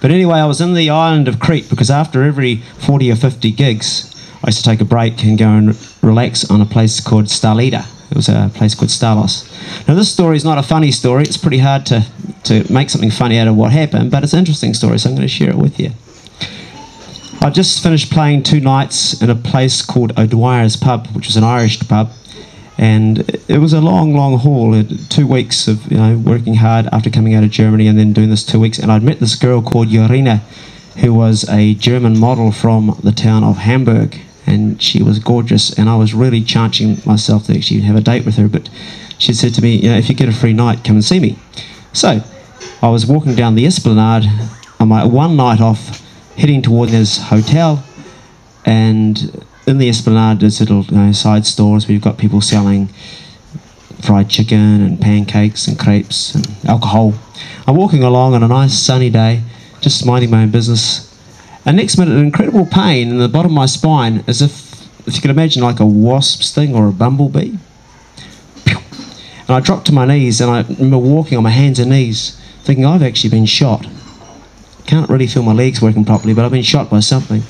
But anyway, I was in the island of Crete because after every 40 or 50 gigs, I used to take a break and go and relax on a place called Stalida. It was a place called Stalos. Now this story is not a funny story. It's pretty hard to make something funny out of what happened, but it's an interesting story, so I'm going to share it with you. I just finished playing 2 nights in a place called O'Dwyer's Pub, which was an Irish pub, and it was a long, long haul. 2 weeks of working hard after coming out of Germany, and then doing this 2 weeks. And I'd met this girl called Jorina, who was a German model from the town of Hamburg, and she was gorgeous. And I was really chancing myself to actually have a date with her. But she said to me, if you get a free night, come and see me. So I was walking down the Esplanade on my one night off, heading toward this hotel, and in the Esplanade there's little side stores where you've got people selling fried chicken and pancakes and crepes and alcohol. I'm walking along on a nice sunny day, just minding my own business, and next minute an incredible pain in the bottom of my spine, as if you can imagine like a wasp sting or a bumblebee. And I dropped to my knees, and I remember walking on my hands and knees thinking, I've actually been shot. Can't really feel my legs working properly, but I've been shot by something.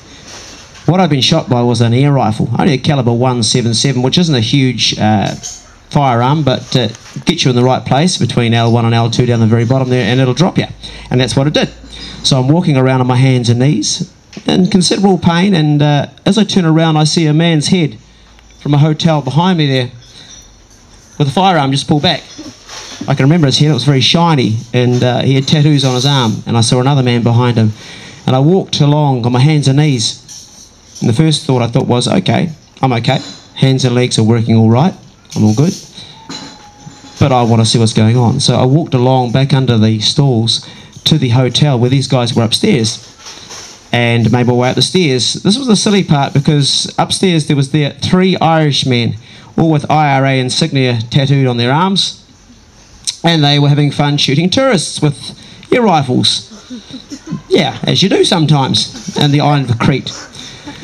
What I'd been shot by was an air rifle, only a caliber .177, which isn't a huge firearm, but gets you in the right place between L1 and L2 down the very bottom there, and it'll drop you. And that's what it did. So I'm walking around on my hands and knees in considerable pain, and as I turn around, I see a man's head from a hotel behind me there with a firearm just pulled back. I can remember his head, it was very shiny, and he had tattoos on his arm, and I saw another man behind him. And I walked along on my hands and knees, and the first thought I thought was, okay, I'm okay. Hands and legs are working all right, I'm all good. But I want to see what's going on. So I walked along back under the stalls to the hotel where these guys were upstairs, and made my way up the stairs. This was the silly part, because upstairs there was 3 Irish men, all with IRA insignia tattooed on their arms, and they were having fun shooting tourists with air rifles. Yeah, as you do sometimes, in the island of Crete,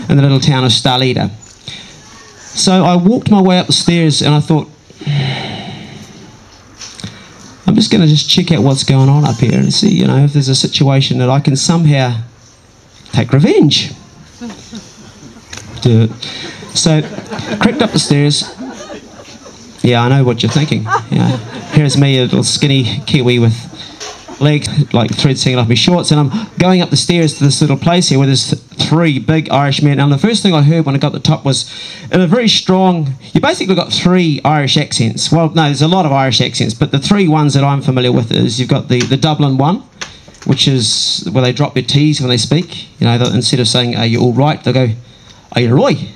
in the little town of Stalida. So I walked my way up the stairs, and I thought, I'm just going to check out what's going on up here and see, if there's a situation that I can somehow take revenge. Do it. So, crept up the stairs. Yeah, I know what you're thinking. Here's me, a little skinny Kiwi with legs like threads hanging off my shorts, and I'm going up the stairs to this little place here where there's 3 big Irish men. And the first thing I heard when I got to the top was, in a very strong, you basically got 3 Irish accents. Well, no, there's a lot of Irish accents, but the 3 ones that I'm familiar with is, you've got the Dublin one, which is where they drop their T's when they speak. Instead of saying, are you all right, they'll go, are you right?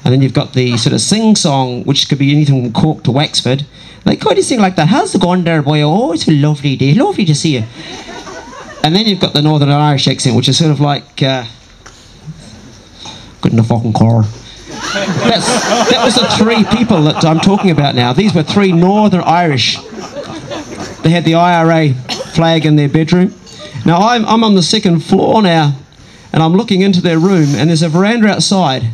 And then you've got the sort of sing-song, which could be anything from Cork to Wexford. They kind of sing like that. How's it going there, boy? Oh, it's a lovely day. Lovely to see you. And then you've got the Northern Irish accent, which is sort of like, good in the fucking car. That was the 3 people that I'm talking about now. These were 3 Northern Irish. They had the IRA flag in their bedroom. Now, I'm on the 2nd floor now, and I'm looking into their room, and there's a veranda outside.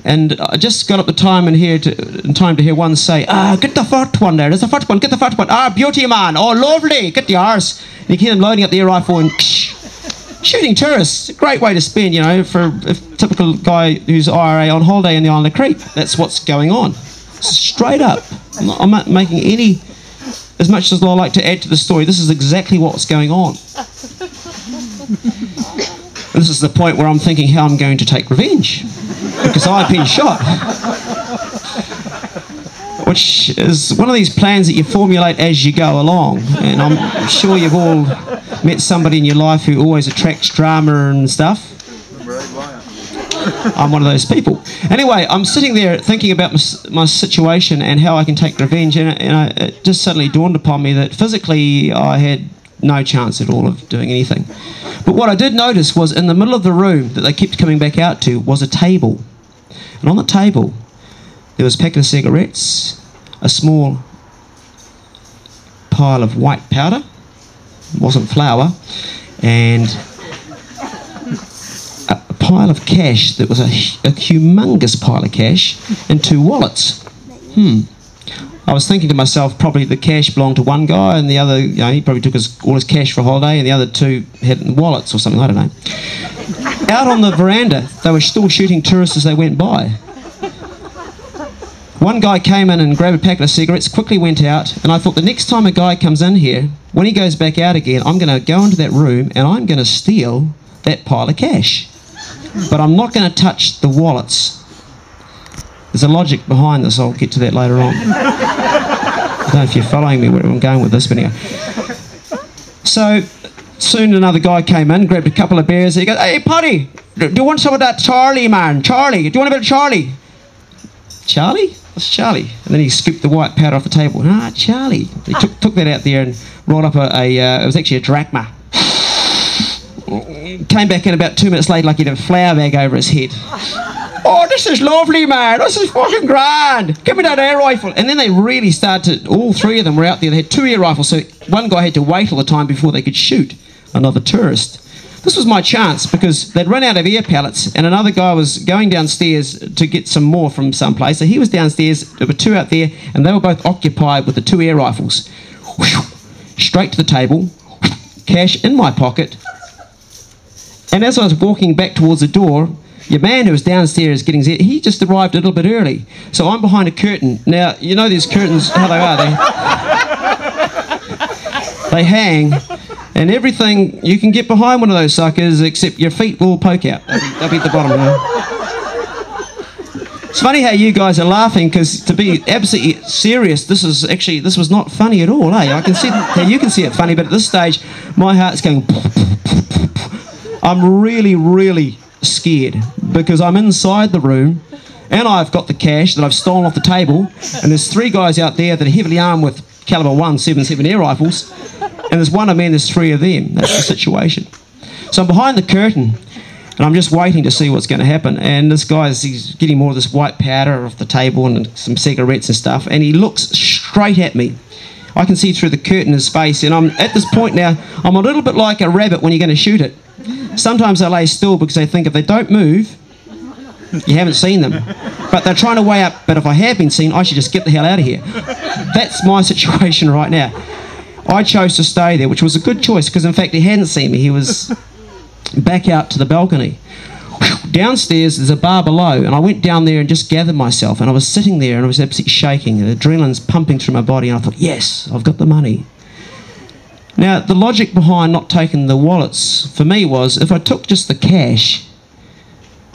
And I just got up the time in time to hear one say, get the fat one there, there's a fat one, get the fat one. Beauty man, oh lovely, get the arse. And you hear them loading up the air rifle and shooting tourists. A great way to spend, for a typical guy who's IRA on holiday in the island of Crete. That's what's going on. Straight up. I'm not making any, as much as I like to add to the story, this is exactly what's going on. This is the point where I'm thinking how I'm going to take revenge, because I've been shot. Which is one of these plans that you formulate as you go along, and I'm sure you've all met somebody in your life who always attracts drama and stuff. I'm one of those people. Anyway, I'm sitting there thinking about my situation and how I can take revenge, and it just suddenly dawned upon me that physically I had no chance at all of doing anything. But what I did notice was, in the middle of the room that they kept coming back out to was a table. And on the table there was a packet of cigarettes, a small pile of white powder, it wasn't flour, and a pile of cash that was a humongous pile of cash, and 2 wallets. I was thinking to myself, probably the cash belonged to one guy, and the other, you know, he probably took all his cash for a holiday, and the other two had it in wallets or something, I don't know. Out on the veranda, they were still shooting tourists as they went by. One guy came in and grabbed a packet of cigarettes, quickly went out, and I thought the next time a guy comes in here, when he goes back out again, I'm going to go into that room and I'm going to steal that pile of cash. But I'm not going to touch the wallets. There's a logic behind this, I'll get to that later on. I don't know if you're following me where I'm going with this, but anyway. So, soon another guy came in, grabbed a couple of beers, and he goes, "Hey, Paddy, do you want some of that Charlie, man? Charlie, do you want a bit of Charlie?" "Charlie? What's Charlie?" And then he scooped the white powder off the table. "Ah, Charlie." He took that out there and rolled up it was actually a drachma. Came back in about 2 minutes later like he had a flour bag over his head. "Oh, this is lovely, man. This is fucking grand. Give me that air rifle." And then they really started to, all three of them were out there. They had 2 air rifles, so one guy had to wait all the time before they could shoot another tourist. This was my chance because they'd run out of air pellets and another guy was going downstairs to get some more from someplace. So he was downstairs, there were 2 out there, and they were both occupied with the 2 air rifles. Straight to the table, cash in my pocket. And as I was walking back towards the door, your man who was downstairs getting his, he just arrived a little bit early. So I'm behind a curtain. Now, you know these curtains, how they are. They hang, and everything, you can get behind one of those suckers, except your feet will poke out. They'll be at the bottom, you know. It's funny how you guys are laughing, because to be absolutely serious, this was not funny at all, eh? I can see how you can see it funny, but at this stage, my heart's going... I'm really, really scared because I'm inside the room and I've got the cash that I've stolen off the table, and there's 3 guys out there that are heavily armed with caliber 177 air rifles, and there's one of me and there's 3 of them. That's the situation. So I'm behind the curtain and I'm just waiting to see what's going to happen, and this guy's, he's getting more of this white powder off the table and some cigarettes and stuff, and he looks straight at me. I can see through the curtain his face, and I'm at this point now, I'm a little bit like a rabbit when you're going to shoot it. Sometimes they lay still because they think if they don't move, you haven't seen them. But they're trying to weigh up, but if I have been seen, I should just get the hell out of here. That's my situation right now. I chose to stay there, which was a good choice because in fact he hadn't seen me. He was back out to the balcony. Downstairs there's a bar below, and I went down there and just gathered myself, and I was sitting there and I was absolutely shaking, and the adrenaline's pumping through my body, and I thought, yes, I've got the money. Now, the logic behind not taking the wallets for me was if I took just the cash,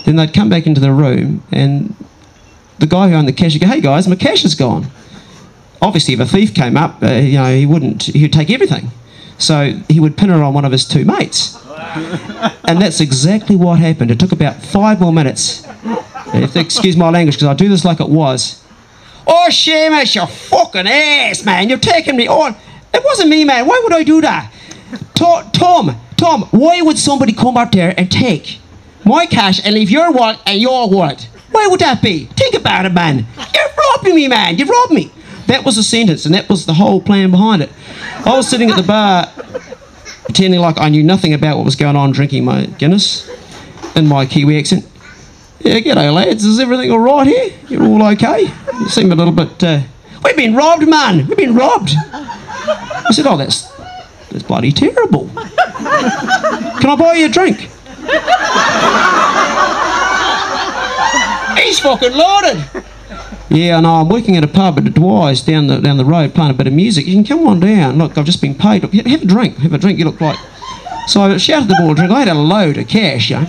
then they'd come back into the room and the guy who owned the cash would go, "Hey guys, my cash is gone." Obviously, if a thief came up, you know, he would take everything. So he would pin it on one of his 2 mates. And that's exactly what happened. It took about 5 more minutes. You have to excuse my language because I do this like it was. "Oh, Seamus, you fucking ass, man. You've taken me on." "It wasn't me, man. Why would I do that?" Tom, why would somebody come out there and take my cash and leave your wallet and your wallet? Why would that be? Think about it, man. You're robbing me, man. You robbed me. That was the sentence, and that was the whole plan behind it. I was sitting at the bar pretending like I knew nothing about what was going on, drinking my Guinness in my Kiwi accent. "Yeah, g'day, lads. Is everything all right here? You're all okay?" You seem a little bit... "We've been robbed, man. We've been robbed." I said, "Oh, that's bloody terrible. Can I buy you a drink?" "He's fucking loaded." "Yeah, I know. I'm working at a pub at Dwy's down the road playing a bit of music. You can come on down. Look, I've just been paid. Look, have a drink. Have a drink. You look like..." So I shouted the ball a drink. I had a load of cash, you know.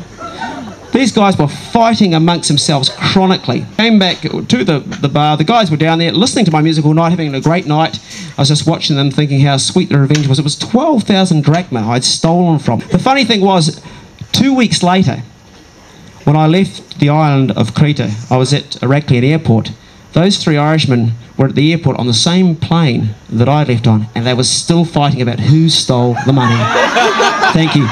These guys were fighting amongst themselves chronically. Came back to the bar. The guys were down there listening to my music all night, having a great night. I was just watching them thinking how sweet the revenge was. It was 12,000 drachma I'd stolen from. The funny thing was, 2 weeks later, when I left the island of Crete, I was at Heraklion Airport. Those 3 Irishmen were at the airport on the same plane that I left on, and they were still fighting about who stole the money. Thank you.